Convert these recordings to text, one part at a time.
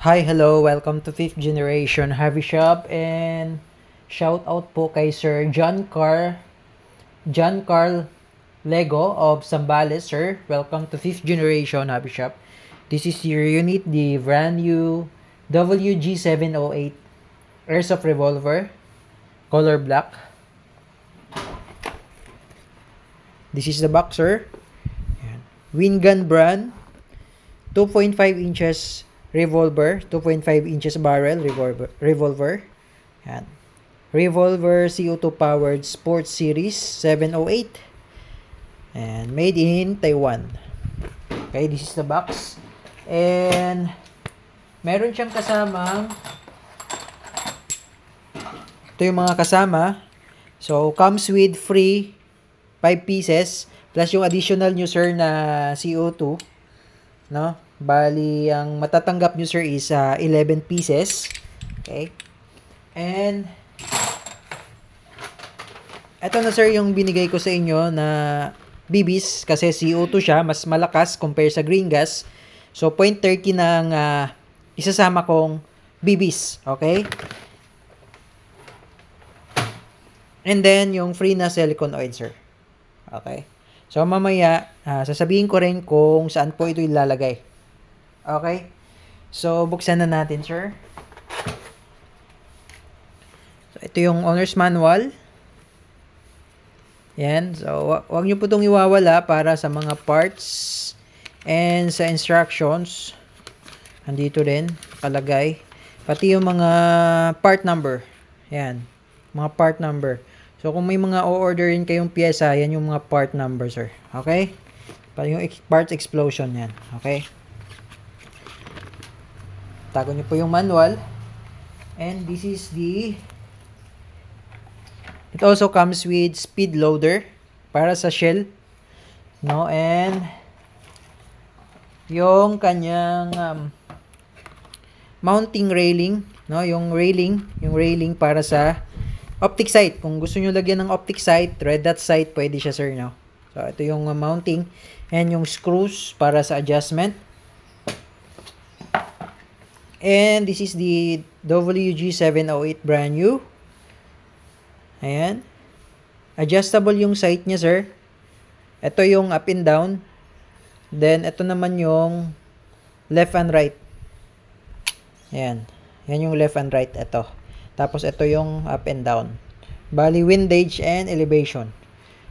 Hi, hello. Welcome to Fifth Generation Harvey Shop and shout out po kay Sir John Carl Lego of Zambales, sir. Welcome to Fifth Generation Harvey Shop. This is your unit, the brand new WG708 Airsoft Revolver, color black. This is the box, sir. Wingun brand, 2.5 inches revolver, 2.5 inches barrel revolver. Yan. Revolver CO2 powered Sports Series 708 and made in Taiwan. Okay, this is the box. And meron siyang kasamang ito yung mga kasama. So comes with free 5 pieces plus yung additional nyo, sir, na CO2, no? Bali, ang matatanggap nyo, sir, is 11 pieces. Okay? And eto na, sir, yung binigay ko sa inyo na BBs kasi CO2 siya, mas malakas compare sa green gas. So 0.30 ng isasama kong BBs. Okay? And then, yung free na silicone oil, sir. Okay? So, mamaya, sasabihin ko rin kung saan po ito ilalagay. Okay? So, buksan na natin, sir. So, ito yung owner's manual. Yan. So, wag nyo po itong iwawala para sa mga parts and sa instructions. Andito rin, nakalagay. Pati yung mga part number. Yan. Mga part number. So, kung may mga o-orderin kayong pyesa, yan yung mga part number, sir. Okay? Pati yung parts explosion yan. Okay? Tago nyo po yung manual. And this is it also comes with speed loader para sa shell. No? And yung kanyang mounting railing. No? Yung railing para sa optic sight. Kung gusto nyo lagyan ng optic sight, red dot sight, pwede siya, sir, no? So, ito yung mounting and yung screws para sa adjustment. And this is the WG708 brand new. Ayan. Adjustable yung sight niya, sir. Ito yung up and down. Then, ito naman yung left and right. Ayan. Yan yung left and right. Ito. Tapos, ito yung up and down. Bali, windage and elevation.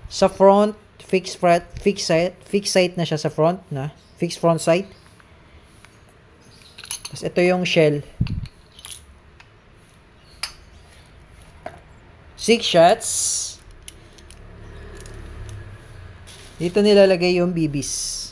Sa front, fixed sight na siya sa front. Fixed front sight. Tapos, ito yung shell. 6 shots. Dito nilalagay yung BBs.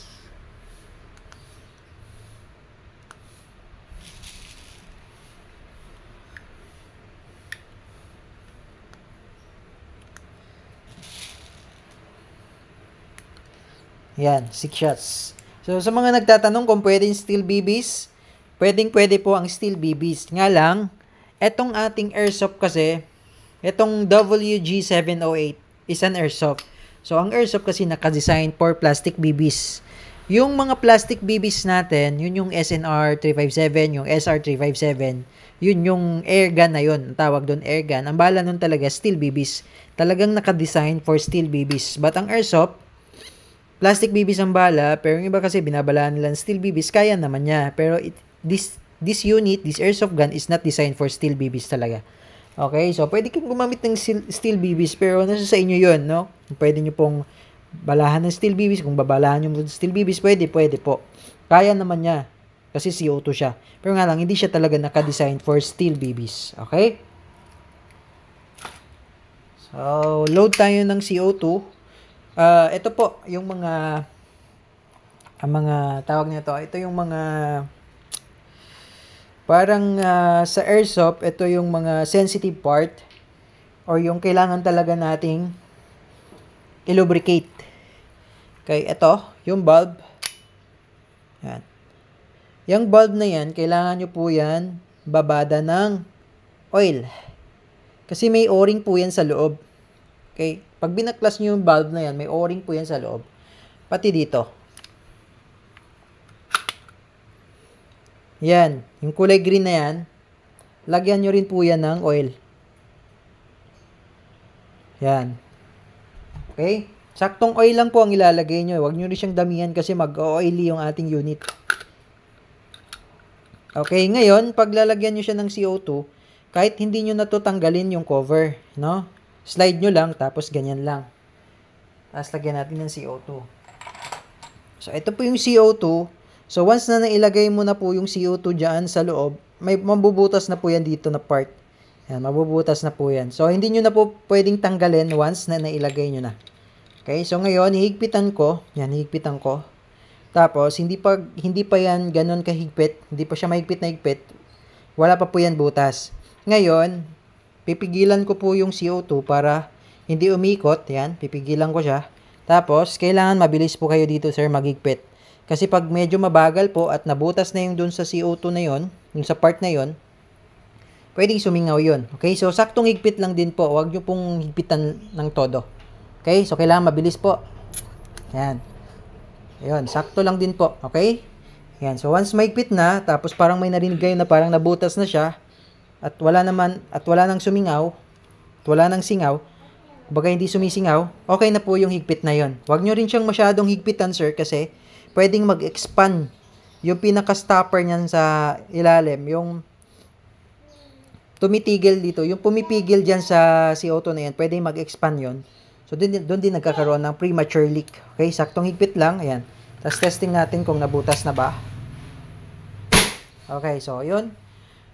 Yan, 6 shots. So, sa mga nagtatanong kung pwedeng steel BBs, pwede po ang steel BBs. Nga lang, etong ating airsoft kasi, etong WG708 is an airsoft. So, ang airsoft kasi nakadesign for plastic BBs. Yung mga plastic BBs natin, yun yung SNR 357, yung SR 357, yun yung air gun na yun. Ang tawag doon air gun. Ang bala nun talaga, steel BBs. Talagang nakadesign for steel BBs. But ang airsoft, plastic BBs ang bala, pero yung iba kasi binabalaan nila ng steel BBs, kaya naman niya. Pero this airsoft gun is not designed for steel BBs talaga. Okay, so pwede kang gumamit ng steel BBs, pero nasa sa inyo yun, no? Pwede nyo pong balahan ng steel BBs, kung babalahan nyo ng steel BBs, pwede po. Kaya naman niya, kasi CO2 siya. Pero nga lang, hindi siya talaga naka-design for steel BBs. Okay? So, load tayo ng CO2. Ito po, yung mga tawag nito, ito yung mga parang sa airsoft, ito yung mga sensitive part or yung kailangan talaga nating i-lubricate. Okay, ito, yung bulb. Yan. Yung bulb na yan, kailangan nyo po yan babada ng oil. Kasi may o-ring po yan sa loob. Okay? Pag binaklas nyo yung valve na yan, may o-ring po yan sa loob. Pati dito. Yan. Yung kulay green na yan, lagyan nyo rin po yan ng oil. Yan. Okay? Saktong oil lang po ang ilalagay nyo. Huwag nyo rin siyang damihan kasi mag-oily yung ating unit. Okay, ngayon, pag lalagyan nyo siya ng CO2, kahit hindi nyo na to tanggalin yung cover, no? Slide nyo lang, tapos ganyan lang. Tapos lagyan natin ng CO2. So, ito po yung CO2. So, once na nailagay mo na po yung CO2 dyan sa loob, may mabubutas na po yan dito na part. Yan, mabubutas na po yan. So, hindi nyo na po pwedeng tanggalin once na nailagay nyo na. Okay, so ngayon, hihigpitan ko. Yan, hihigpitan ko. Tapos, hindi pa yan ganun kahigpit. Hindi pa siya mahigpit na higpit. Wala pa po yan butas. Ngayon, pipigilan ko po yung CO2 para hindi umikot. Yan, pipigilan ko siya. Tapos, kailangan mabilis po kayo dito, sir, maghigpit. Kasi pag medyo mabagal po at nabutas na yung dun sa CO2 na yon, yung sa part na yon, pwedeng sumingaw yon. Okay, so saktong higpit lang din po. Huwag nyo pong higpitan ng todo. Okay, so kailangan mabilis po. Yan. Ayun, sakto lang din po. Okay? Yan. So, once mahigpit na, tapos parang may narinig kayo na parang nabutas na siya, at wala nang sumingaw, at wala nang singaw, baga hindi sumisingaw, okay na po yung higpit na yon. Huwag nyo rin siyang masyadong higpitan, sir, kasi pwedeng mag-expand yung pinaka-stopper niyan sa ilalim, yung tumitigil dito, yung pumipigil dyan sa CO2 na yan, pwedeng mag-expand yon. So, doon din nagkakaroon ng premature leak. Okay, saktong higpit lang. Ayan. Tapos, testing natin kung nabutas na ba. Okay, so, yun.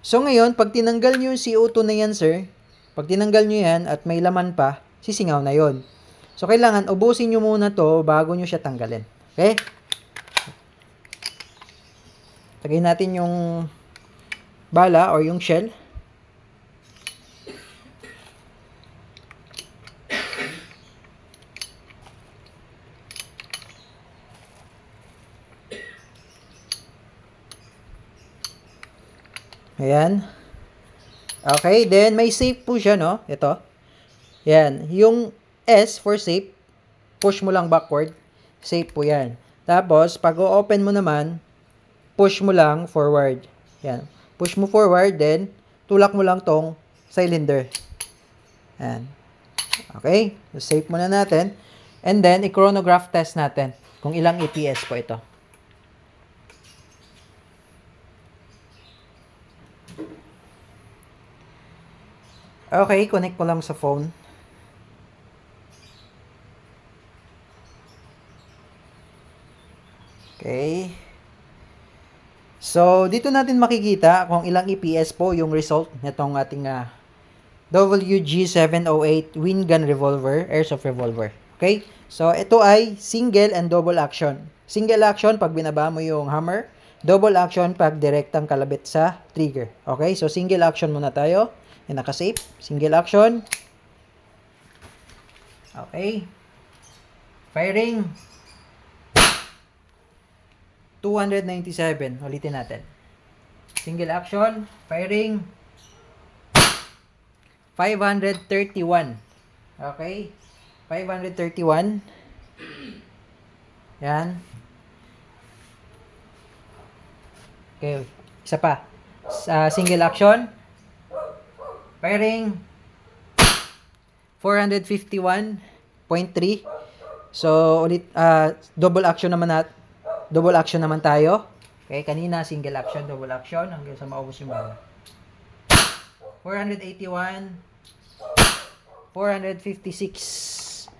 So, ngayon, pag tinanggal nyo yung CO2 na yan, sir, pag tinanggal nyo yan at may laman pa, sisingaw na yon. So, kailangan ubusin nyo muna to bago nyo siya tanggalin. Okay? Tagayin natin yung bala or yung shell. Ayan. Okay, then may safe po siya, no? Ito. Yan. Yung S for safe, push mo lang backward. Safe po yan. Tapos, pag o-open mo naman, push mo lang forward. Yan. Push mo forward, then tulak mo lang tong cylinder. Yan. Okay? So, safe muna natin. And then, i-chronograph test natin kung ilang EPS po ito. Okay, connect ko lang sa phone. Okay. So, dito natin makikita kung ilang EPS po yung result nitong ating WG708 Wind Gun Revolver, Airsoft Revolver. Okay? So, ito ay single and double action. Single action pag binaba mo yung hammer. Double action pag direktang kalabit sa trigger. Okay? So, single action muna tayo. Yan, naka-safe. Single action. Okay. Firing. 297. Ulitin natin. Single action. Firing. 531. Okay. 531. Yan. Okay. Isa pa. Single action. Firing 451.3. So ulit double action naman tayo. Okay, kanina single action, double action hanggang sa maubos yung bala. 481, 456.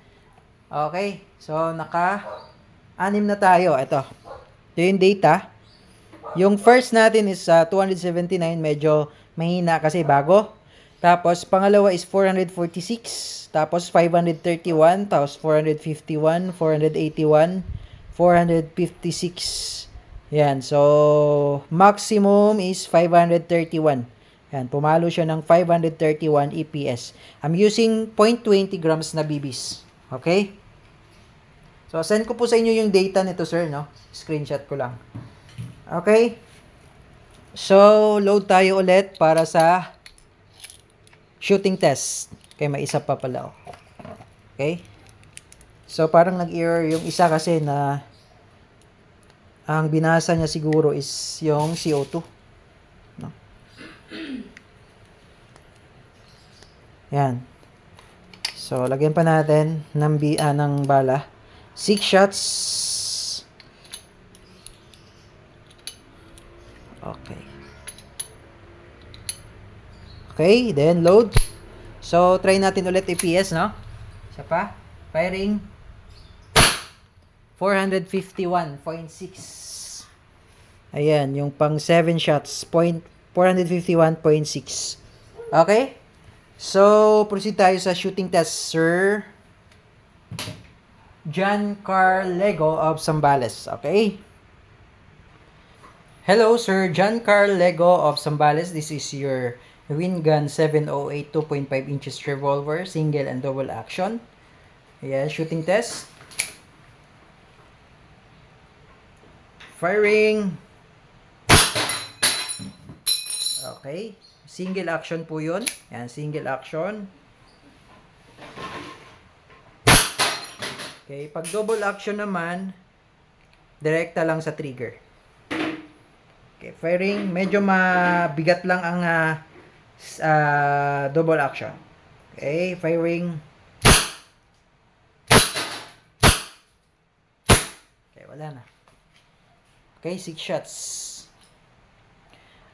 Okay, so naka-anim na tayo. Ito yung data. Yung first natin is 279, medyo mahina kasi bago. Tapos, pangalawa is 446. Tapos, 531. Tapos, 451. 481. 456. Yan. So, maximum is 531. Yan. Pumalo siya ng 531 EPS. I'm using 0.20 grams na BBs. Okay? So, send ko po sa inyo yung data nito, sir, no? Screenshot ko lang. Okay? So, load tayo ulit para sa shooting test. Okay, may isa pa pala. Okay? So, parang nag-error yung isa kasi na ang binasa niya siguro is yung CO2. Yan. So, lagyan pa natin ng bala. 6 shots. Okay. Okay, then load. So, try natin ulit EPS, no? Isa pa. Firing. 451.6. Ayan, yung pang 7 shots. 451.6. Okay? So, proceed tayo sa shooting test, Sir Giancarlo of Zambales. Okay? Hello, Sir Giancarlo of Zambales. This is your Wingun 708 2.5 inches revolver, single and double action. Ayan, shooting test. Firing. Okay. Single action po yun. Ayan, single action. Okay, pag double action naman, direkta lang sa trigger. Okay, firing. Medyo mabigat lang ang double action. Okay, firing. Okay, wala na. Okay, 6 shots.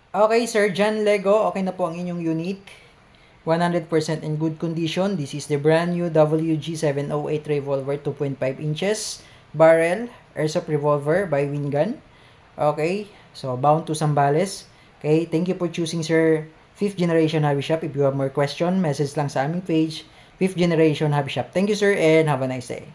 Okay, Sir John Lego, okay na po ang inyong unit. 100% in good condition. This is the brand new WG708 revolver 2.5 inches barrel airsoft revolver by Wingun. Okay, so bound to Zambales. Okay, thank you for choosing, Sir 5th Generation Hobby Shop. If you have more question, message lang sa aming page, 5th Generation Hobby Shop. Thank you, sir, and have a nice day.